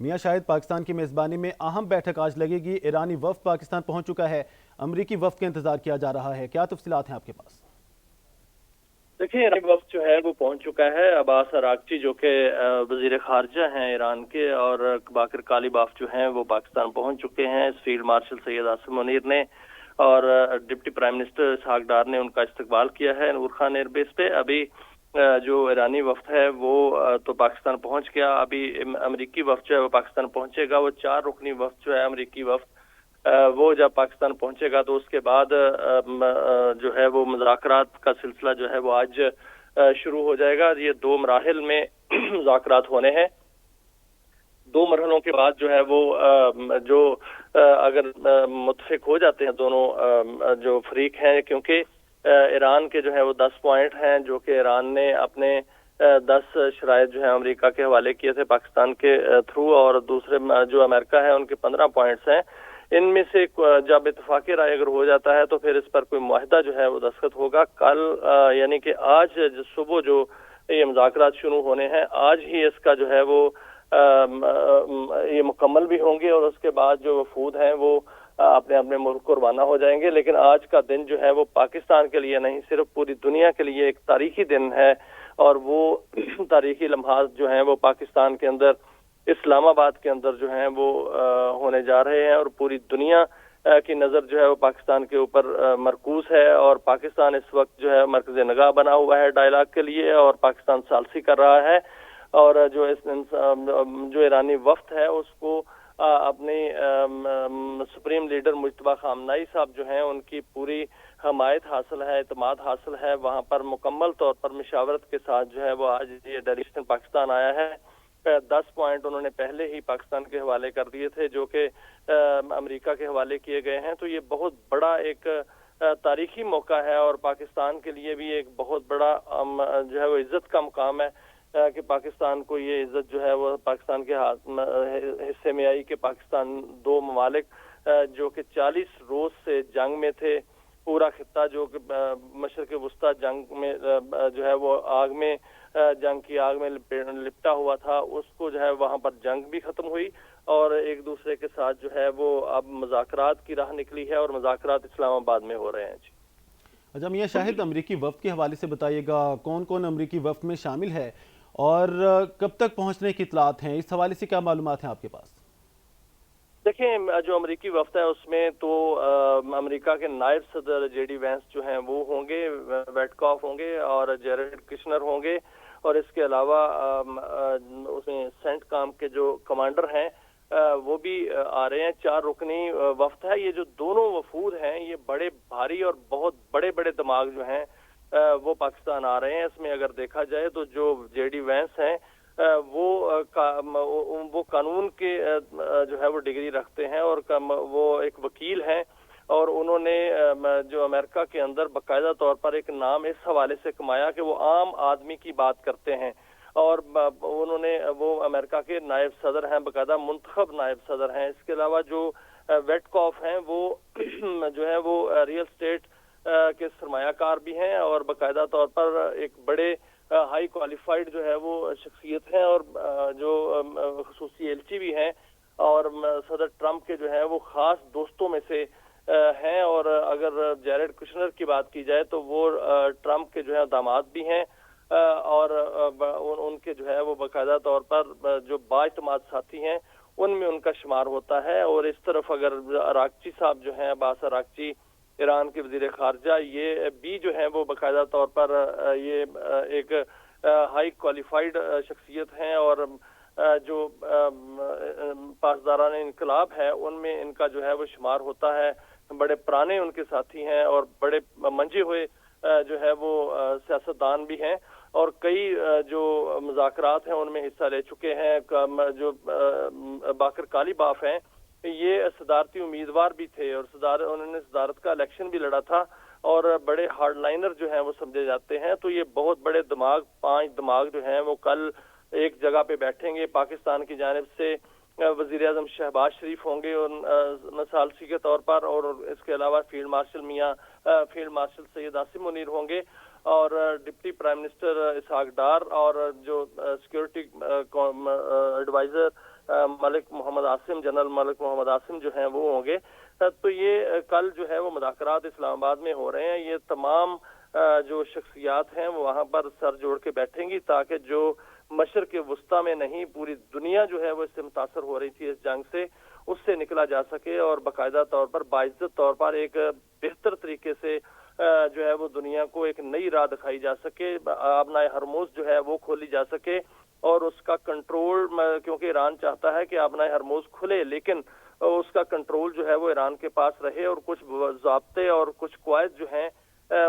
میاں شاہد، پاکستان کی میزبانی میں اہم بیٹھک آج لگے گی۔ ایرانی وفد پاکستان پہنچ چکا ہے، امریکی وفد کا انتظار کیا جا رہا ہے، کیا تفصیلات ہیں آپ کے پاس؟ دیکھیں، ایرانی وفد جو ہے وہ پہنچ چکا ہے۔ عباس عراقچی جو کہ وزیر خارجہ ہیں ایران کے، اور باقر کالیباف جو ہیں وہ پاکستان پہنچ چکے ہیں۔ فیلڈ مارشل سید عاصم منیر نے اور deputy prime minister Ishaq Dar نے ان کا استقبال کیا ہے نور خان ایئر بیس پہ۔ ابھی جو ایرانی وفد ہے وہ تو پاکستان پہنچ گیا، ابھی امریکی وفد جو ہے وہ پاکستان پہنچے گا۔ وہ 4 رکنی وفد جو ہے امریکی وفد، وہ جب پاکستان پہنچے گا تو اس کے بعد جو ہے وہ مذاکرات کا سلسلہ جو ہے وہ آج شروع ہو جائے گا۔ یہ 2 مراحل میں مذاکرات ہونے ہیں۔ 2 مرحلوں کے بعد جو ہے وہ جو اگر متفق ہو جاتے ہیں دونوں جو فریق ہیں، کیونکہ ایران کے جو ہے وہ 10 پوائنٹ ہیں جو کہ ایران نے اپنے 10 شرائط جو ہیں امریکہ کے حوالے کیے تھے پاکستان کے تھرو، اور دوسرے جو امریکہ ہے ان کے 15 پوائنٹس ہیں۔ ان میں سے جب اتفاقی رائے اگر ہو جاتا ہے تو پھر اس پر کوئی معاہدہ جو ہے وہ دستخط ہوگا۔ کل یعنی کہ آج صبح جو یہ مذاکرات شروع ہونے ہیں، آج ہی اس کا جو ہے وہ یہ مکمل بھی ہوں گے، اور اس کے بعد جو وفود ہیں وہ اپنے اپنے ملک کو روانہ ہو جائیں گے۔ لیکن آج کا دن جو ہے وہ پاکستان کے لیے نہیں، صرف پوری دنیا کے لیے ایک تاریخی دن ہے، اور وہ تاریخی لمحات جو ہیں وہ پاکستان کے اندر، اسلام آباد کے اندر جو ہیں وہ ہونے جا رہے ہیں، اور پوری دنیا کی نظر جو ہے وہ پاکستان کے اوپر مرکوز ہے، اور پاکستان اس وقت جو ہے مرکز نگاہ بنا ہوا ہے ڈائلاگ کے لیے، اور پاکستان ثالثی کر رہا ہے۔ اور جو ایرانی وفد ہے اس کو اپنی سپریم لیڈر مجتبیٰ خامنائی صاحب جو ہیں ان کی پوری حمایت حاصل ہے، اعتماد حاصل ہے۔ وہاں پر مکمل طور پر مشاورت کے ساتھ جو ہے وہ آج یہ ڈیلیگیشن پاکستان آیا ہے۔ 10 پوائنٹ انہوں نے پہلے ہی پاکستان کے حوالے کر دیے تھے جو کہ امریکہ کے حوالے کیے گئے ہیں۔ تو یہ بہت بڑا ایک تاریخی موقع ہے، اور پاکستان کے لیے بھی ایک بہت بڑا جو ہے وہ عزت کا مقام ہے کہ پاکستان کو یہ عزت جو ہے وہ پاکستان کے حصے میں آئی کہ پاکستان 2 ممالک جو کہ 40 روز سے جنگ میں تھے، پورا خطہ جو کہ مشرق وسطیٰ جنگ میں جو ہے وہ آگ میں جنگ کی آگ میں لپٹا ہوا تھا، اس کو جو ہے وہاں پر جنگ بھی ختم ہوئی، اور ایک دوسرے کے ساتھ جو ہے وہ اب مذاکرات کی راہ نکلی ہے، اور مذاکرات اسلام آباد میں ہو رہے ہیں۔ جی اچھا میاں شاہد، امریکی وفد کے حوالے سے بتائیے گا، کون کون امریکی وفد میں شامل ہے اور کب تک پہنچنے کی اطلاعات ہیں؟ اس حوالے سے کیا معلومات ہیں آپ کے پاس؟ دیکھیں، جو امریکی وفد ہے اس میں تو امریکہ کے نائب صدر جے ڈی وینس جو ہیں وہ ہوں گے، ویٹکاف ہوں گے، اور جیریڈ کشنر ہوں گے، اور اس کے علاوہ اس میں سینٹ کام کے جو کمانڈر ہیں وہ بھی آ رہے ہیں۔ 4 رکنی وفد ہے۔ یہ جو دونوں وفود ہیں یہ بڑے بھاری اور بہت بڑے بڑے دماغ جو ہیں وہ پاکستان آ رہے ہیں۔ اس میں اگر دیکھا جائے تو جو جے ڈی وینس ہیں وہ قانون کے جو ہے وہ ڈگری رکھتے ہیں، اور وہ ایک وکیل ہیں، اور انہوں نے جو امریکہ کے اندر باقاعدہ طور پر ایک نام اس حوالے سے کمایا کہ وہ عام آدمی کی بات کرتے ہیں، اور انہوں نے وہ امریکہ کے نائب صدر ہیں، باقاعدہ منتخب نائب صدر ہیں۔ اس کے علاوہ جو ویٹ کاف ہیں وہ جو ہے وہ ریئل اسٹیٹ کے سرمایہ کار بھی ہیں، اور باقاعدہ طور پر ایک بڑے ہائی کوالیفائڈ جو ہے وہ شخصیت ہیں، اور جو خصوصی ایلچی بھی ہیں، اور صدر ٹرمپ کے جو ہے وہ خاص دوستوں میں سے ہیں۔ اور اگر جیریڈ کشنر کی بات کی جائے تو وہ ٹرمپ کے جو ہے داماد بھی ہیں، اور ان کے جو ہے وہ باقاعدہ طور پر جو بااعتماد ساتھی ہیں ان میں ان کا شمار ہوتا ہے۔ اور اس طرف اگر عراقچی صاحب جو ہیں، عباس عراقچی ایران کے وزیر خارجہ، یہ بھی جو ہیں وہ باقاعدہ طور پر یہ ایک ہائی کوالیفائڈ شخصیت ہیں، اور جو پاسداران انقلاب ہے ان میں ان کا جو ہے وہ شمار ہوتا ہے۔ بڑے پرانے ان کے ساتھی ہیں، اور بڑے منجے ہوئے جو ہے وہ سیاستدان بھی ہیں، اور کئی جو مذاکرات ہیں ان میں حصہ لے چکے ہیں۔ جو باقر کالیباف ہیں یہ صدارتی امیدوار بھی تھے، اور انہوں نے صدارت کا الیکشن بھی لڑا تھا، اور بڑے ہارڈ لائنر جو ہیں وہ سمجھے جاتے ہیں۔ تو یہ بہت بڑے دماغ، 5 دماغ جو ہیں وہ کل ایک جگہ پہ بیٹھیں گے۔ پاکستان کی جانب سے وزیر اعظم شہباز شریف ہوں گے ثالثی کے طور پر، اور اس کے علاوہ فیلڈ مارشل سید عاصم منیر ہوں گے، اور deputy prime minister Ishaq Dar, اور جو security adviser Malik Mohammad Asim, general Malik Mohammad Asim जो हैं वो होंगे। तो ये कल जो है वो मुज़ाकरात इस्लामाबाद में हो रहे हैं। ये तमाम जो शख्सियात हैं वो वहाँ पर सर जोड़ के बैठेंगी ताकि जो मशरक़ वस्ता में नहीं, पूरी दुनिया जो है वो इससे मुतासर हो रही थी इस जंग से, उससे निकला जा सके और बाकायदा तौर पर बाइज्जत तौर पर एक बेहतर तरीके से जो है वो दुनिया को एक नई राह दिखाई जा सके, आबनाए हरमुज जो है वो खोली जा सके और उसका कंट्रोल, क्योंकि ईरान चाहता है कि आबनाए हरमुज खुले लेकिन उसका कंट्रोल जो है वो ईरान के पास रहे और कुछ ज़ाब्ते और कुछ कवायद जो हैं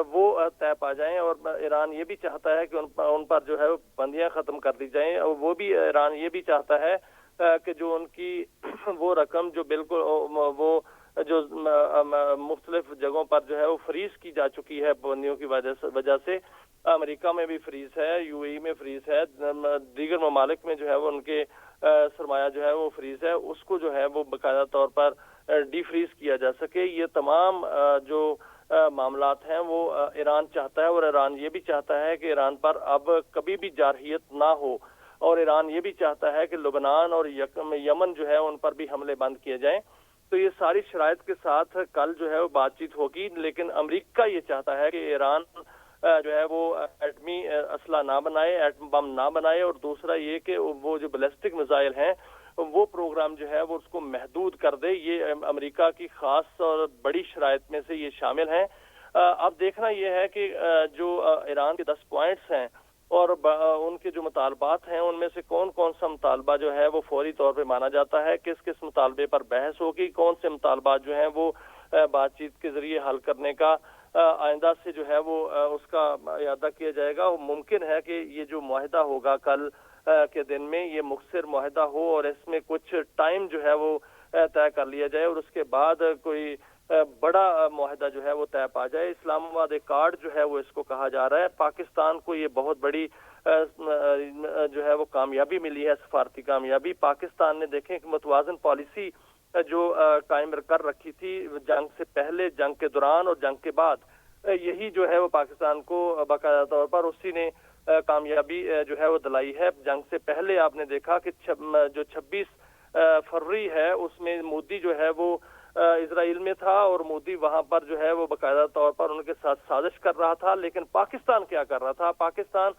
वो तय पा जाएं। और ईरान ये भी चाहता है कि उन पर जो है बंदियां ख़त्म कर दी जाएं। और वो भी ईरान ये भी चाहता है कि जो उनकी वो रकम जो बिल्कुल वो जो मुख्तलिफ जगहों पर जो है वो फ्रीज की जा चुकी है पाबंदियों की वजह से, अमेरिका में भी फ्रीज है, यूएई में फ्रीज है, दीगर ममालिक में जो है वो उनके सरमाया जो है वो फ्रीज है, उसको जो है वो बाकायदा तौर पर डीफ्रीज किया जा सके। ये तमाम जो मामलात हैं वो ईरान चाहता है और ईरान ये भी चाहता है कि ईरान पर अब कभी भी जारहियत ना हो और ईरान ये भी चाहता है कि लुबनान और यमन जो है उन पर भी हमले बंद किए जाएं। तो ये सारी शराइत के साथ कल जो है वो बातचीत होगी, लेकिन अमेरिका ये चाहता है कि ईरान जो है वो एटमी असला ना बनाए, एटम बम ना बनाए, और दूसरा ये कि वो जो बैलिस्टिक मिसाइल हैं वो प्रोग्राम जो है वो उसको महदूद कर दे। ये अमेरिका की खास और बड़ी शराइत में से ये शामिल हैं। अब देखना ये है कि जो ईरान के 10 पॉइंट्स हैं और उनके जो मुतालबात हैं उनमें से कौन कौन सा मुतालबा जो है वो फौरी तौर पे माना जाता है, किस किस मुतालबे पर बहस होगी, कौन से मुतालबात जो हैं वो बातचीत के जरिए हल करने का आइंदा से जो है वो उसका इरादा किया जाएगा। मुमकिन है कि ये जो मुआहिदा होगा कल के दिन में ये मुखसिर मुआहिदा हो और इसमें कुछ टाइम जो है वो तय कर लिया जाए और उसके बाद कोई बड़ा मुआहिदा जो है वो तय पा जाए। इस्लामाबाद एक्कार्ड जो है वो इसको कहा जा रहा है। पाकिस्तान को ये बहुत बड़ी जो है वो कामयाबी मिली है, सफारती कामयाबी। पाकिस्तान ने देखें कि मुतवाज़न पॉलिसी जो कायम कर रखी थी जंग से पहले, जंग के दौरान और जंग के बाद, यही जो है वो पाकिस्तान को बाकायदा तौर पर उसी ने कामयाबी जो है वो दिलाई है। जंग से पहले आपने देखा कि जो 26 फरवरी है उसमें मोदी जो है वो इजराइल में था और मोदी वहां पर जो है वो बाकायदा तौर पर उनके साथ साजिश कर रहा था। लेकिन पाकिस्तान क्या कर रहा था? पाकिस्तान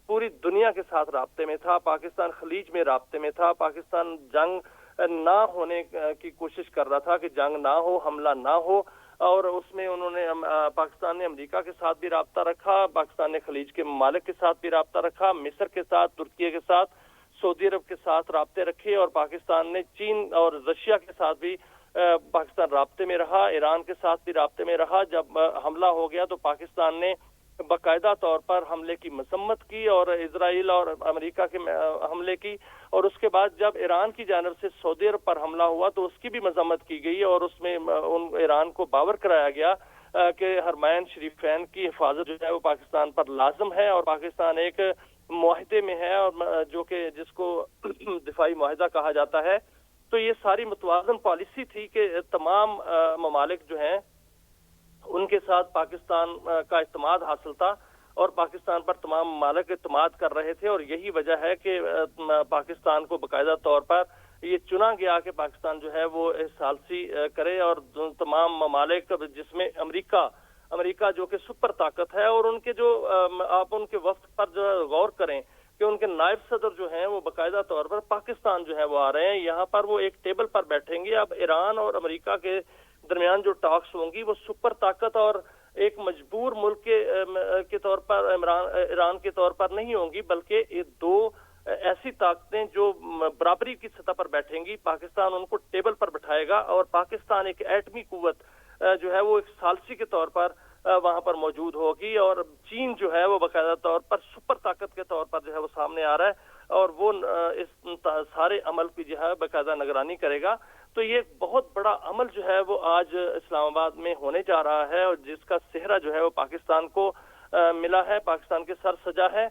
पूरी दुनिया के साथ राब्ते में था, पाकिस्तान खलीज में राब्ते में था, पाकिस्तान जंग ना होने की कोशिश कर रहा था कि जंग ना हो, हमला ना हो, और उसमें उन्होंने पाकिस्तान ने अमेरिका के साथ भी राब्ता रखा, पाकिस्तान ने खलीज के ममालिक के साथ भी राब्ता रखा, मिस्र के साथ, तुर्की के साथ, सऊदी अरब के साथ राब्ते रखे, और पाकिस्तान ने चीन और रशिया के साथ भी पाकिस्तान राब्ते में रहा, ईरान के साथ भी राब्ते में रहा। जब हमला हो गया तो पाकिस्तान ने बाकायदा तौर पर हमले की मसम्मत की और इजराइल और अमेरिका के हमले की, और उसके बाद जब ईरान की जानब से सऊदी अरब पर हमला हुआ तो उसकी भी मजम्मत की गई और उसमें उन ईरान को बावर कराया गया कि हरमैन शरीफैन की हिफाजत जो है वो पाकिस्तान पर लाजम है और पाकिस्तान एक मुआहिदे में है और जो कि जिसको दिफाई मुआहिदा कहा जाता है। तो ये सारी मुतवाज़न पॉलिसी थी कि तमाम ममालिक जो हैं उनके साथ पाकिस्तान का इत्मीनान हासिल था और पाकिस्तान पर तमाम ममालिक इत्मीनान कर रहे थे, और यही वजह है कि पाकिस्तान को बाकायदा तौर पर ये चुना गया कि पाकिस्तान जो है वो सालसी करे और तमाम ममालिक जिसमें अमेरिका जो कि सुपर ताकत है, और उनके जो आप उनके वफ्द पर जो गौर करें कि उनके नायब सदर जो हैं वो बाकायदा तौर पर पाकिस्तान जो है वो आ रहे हैं, यहाँ पर वो एक टेबल पर बैठेंगे। अब ईरान और अमेरिका के दरमियान जो टॉक्स होंगी वो सुपर ताकत और एक मजबूर मुल्क के तौर पर ईरान के तौर पर नहीं होंगी, बल्कि ये दो ऐसी ताकतें जो बराबरी की सतह पर बैठेंगी। पाकिस्तान उनको टेबल पर बैठाएगा और पाकिस्तान एक एटमी कुव्वत जो है वो एक सालसी के तौर पर वहां पर मौजूद होगी, और चीन जो है वो बाकायदा तौर पर सुपर ताकत के तौर पर जो है वो सामने आ रहा है और वो इस सारे अमल की जो है बाकायदा निगरानी करेगा। तो ये बहुत बड़ा अमल जो है वो आज इस्लामाबाद में होने जा रहा है और जिसका सेहरा जो है वो पाकिस्तान को मिला है, पाकिस्तान के सर सजा है,